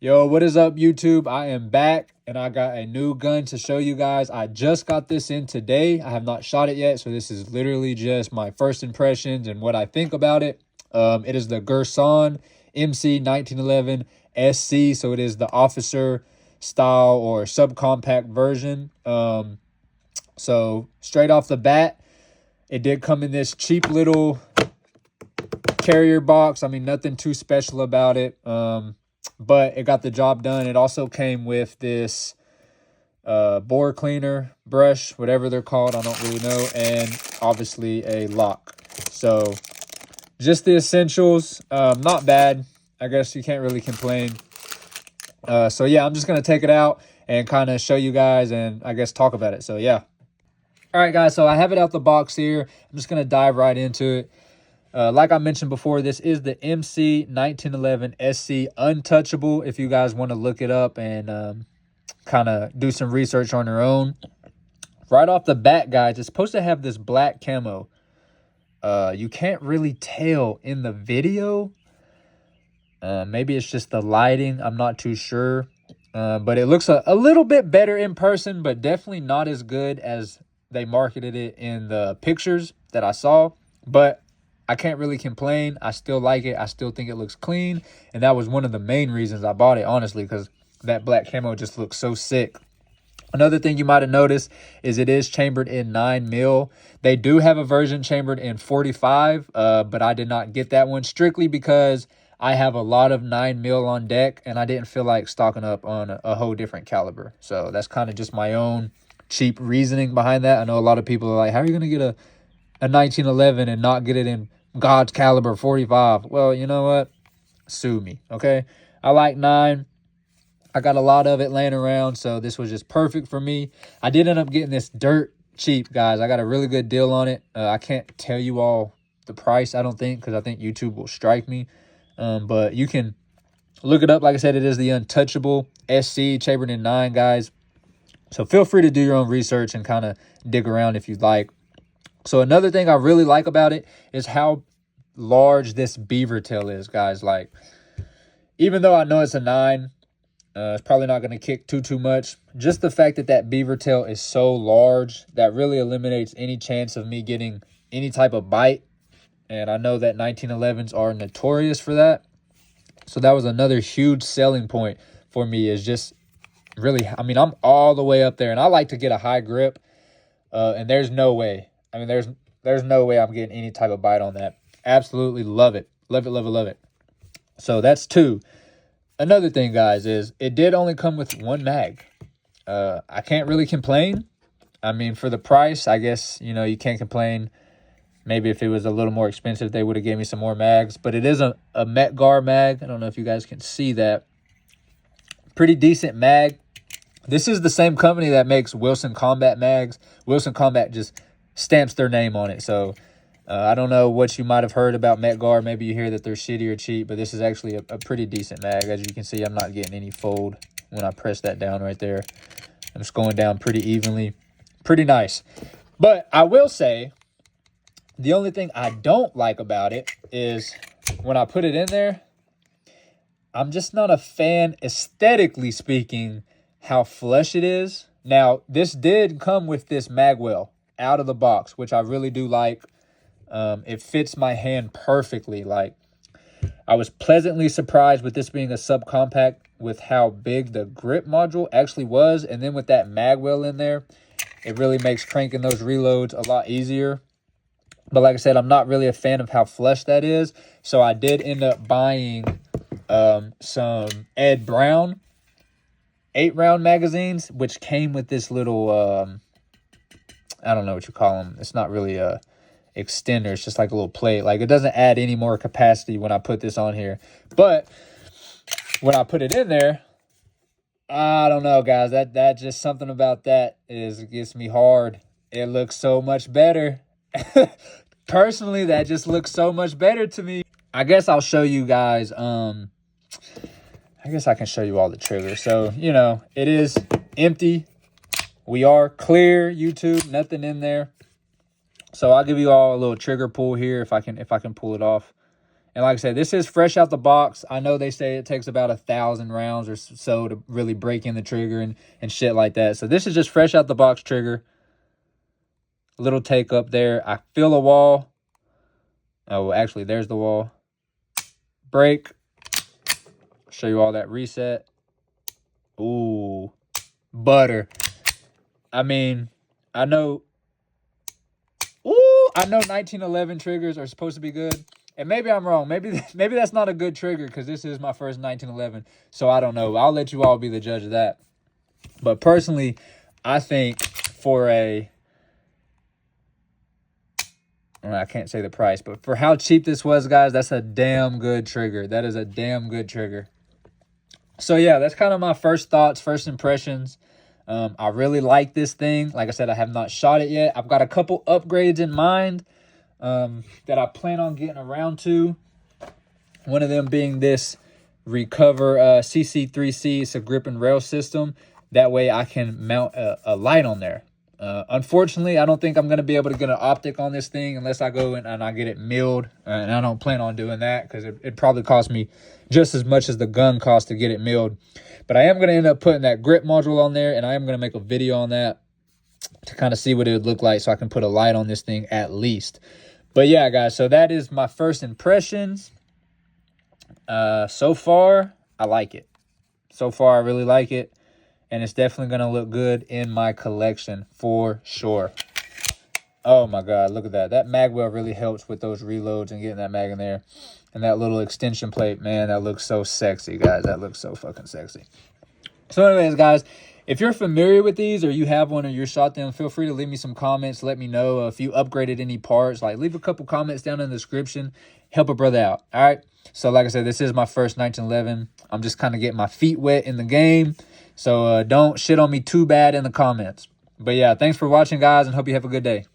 Yo, what is up, YouTube? I am back and I got a new gun to show you guys. I just got this in today. I have not shot it yet, so this is literally just my first impressions and what I think about it. It is the Girsan MC1911SC, so it is the officer style or subcompact version. So straight off the bat, it did come in this cheap little carrier box. I mean, nothing too special about it. But it got the job done. It also came with this bore cleaner, brush, whatever they're called, I don't really know, and obviously a lock. So just the essentials. Not bad. I guess you can't really complain. So yeah, I'm just going to take it out and kind of show you guys and I guess talk about it. So yeah. All right, guys, so I have it out the box here. I'm just going to dive right into it. Like I mentioned before, this is the MC1911SC Untouchable, if you guys want to look it up and kind of do some research on your own. Right off the bat, guys, it's supposed to have this black camo. You can't really tell in the video. Maybe it's just the lighting. I'm not too sure. But it looks a little bit better in person, but definitely not as good as they marketed it in the pictures that I saw. But I can't really complain. I still like it. I still think it looks clean. And that was one of the main reasons I bought it, honestly, because that black camo just looks so sick. Another thing you might have noticed is it is chambered in 9mm. They do have a version chambered in 45, but I did not get that one strictly because I have a lot of 9mm on deck and I didn't feel like stocking up on a whole different caliber. So that's kind of just my own cheap reasoning behind that. I know a lot of people are like, how are you going to get a 1911 and not get it in God's caliber 45? Well, you know what? Sue me, okay? I like 9. I got a lot of it laying around, so this was just perfect for me. I did end up getting this dirt cheap, guys. I got a really good deal on it. I can't tell you all the price, I don't think, because I think YouTube will strike me. But you can look it up. Like I said, it is the Untouchable SC chambered in 9, guys. So feel free to do your own research and kind of dig around if you'd like. So another thing I really like about it is how large this beaver tail is, guys. Like, even though I know it's a 9, it's probably not going to kick too much. Just the fact that that beaver tail is so large, that really eliminates any chance of me getting any type of bite. And I know that 1911s are notorious for that. So that was another huge selling point for me, is just really, I mean, I'm all the way up there and I like to get a high grip. And there's no way. I mean, there's no way I'm getting any type of bite on that. Absolutely love it. Love it, love it, love it. So that's 2. Another thing, guys, is it did only come with 1 mag. I can't really complain. I mean, for the price, I guess, you know, you can't complain. Maybe if it was a little more expensive, they would have gave me some more mags. But it is a Metgar mag. I don't know if you guys can see that. Pretty decent mag. This is the same company that makes Wilson Combat mags. Wilson Combat just stamps their name on it. So I don't know what you might have heard about Metgar. Maybe you hear that they're shitty or cheap, but this is actually a pretty decent mag. As you can see, I'm not getting any fold when I press that down right there. I'm just going down pretty evenly. Pretty nice. But I will say, the only thing I don't like about it is when I put it in there, I'm just not a fan, aesthetically speaking, how flush it is. Now, this did come with this magwell out of the box, which I really do like. It fits my hand perfectly. Like, I was pleasantly surprised with this being a subcompact with how big the grip module actually was. And then with that magwell in there, it really makes cranking those reloads a lot easier. But like I said, I'm not really a fan of how flush that is. So I did end up buying some Ed Brown 8-round magazines, which came with this little, I don't know what you call them. It's not really a extender. It's just like a little plate. Like, it doesn't add any more capacity when I put this on here. But when I put it in there, I don't know, guys. That just something about that gets me hard. It looks so much better. Personally, that just looks so much better to me. I guess I'll show you guys. I guess I can show you all the triggers. So, you know, it is empty. We are clear, YouTube. Nothing in there. So I'll give you all a little trigger pull here if I can pull it off. And like I said, this is fresh out the box. I know they say it takes about 1,000 rounds or so to really break in the trigger and shit like that. So this is just fresh out the box trigger. A little take up there. I feel a wall. Oh, well, actually, there's the wall. Break. Show you all that reset. Ooh, butter. I mean, I know 1911 triggers are supposed to be good. And maybe I'm wrong. Maybe that's not a good trigger because this is my first 1911. So I don't know. I'll let you all be the judge of that. But personally, I think for I can't say the price, but for how cheap this was, guys, that's a damn good trigger. That is a damn good trigger. So yeah, that's kind of my first thoughts, first impressions. I really like this thing. Like I said, I have not shot it yet. I've got a couple upgrades in mind that I plan on getting around to. One of them being this Recover CC3C. It's a grip and rail system. That way I can mount a light on there. Unfortunately, I don't think I'm going to be able to get an optic on this thing unless I go and I get it milled. And I don't plan on doing that because it probably cost me just as much as the gun cost to get it milled. But I am going to end up putting that grip module on there, and I am going to make a video on that to kind of see what it would look like so I can put a light on this thing at least. But yeah, guys, so that is my first impressions. So far, I like it. So far, I really like it. And it's definitely going to look good in my collection for sure. Oh, my God. Look at that. That mag well really helps with those reloads and getting that mag in there. And that little extension plate, man, that looks so sexy, guys. That looks so fucking sexy. So anyways, guys, if you're familiar with these or you have one or you shot them, feel free to leave me some comments. Let me know if you upgraded any parts. Like, leave a couple comments down in the description. Help a brother out. All right? So like I said, this is my first 1911. I'm just kind of getting my feet wet in the game. So don't shit on me too bad in the comments. But yeah, thanks for watching, guys, and hope you have a good day.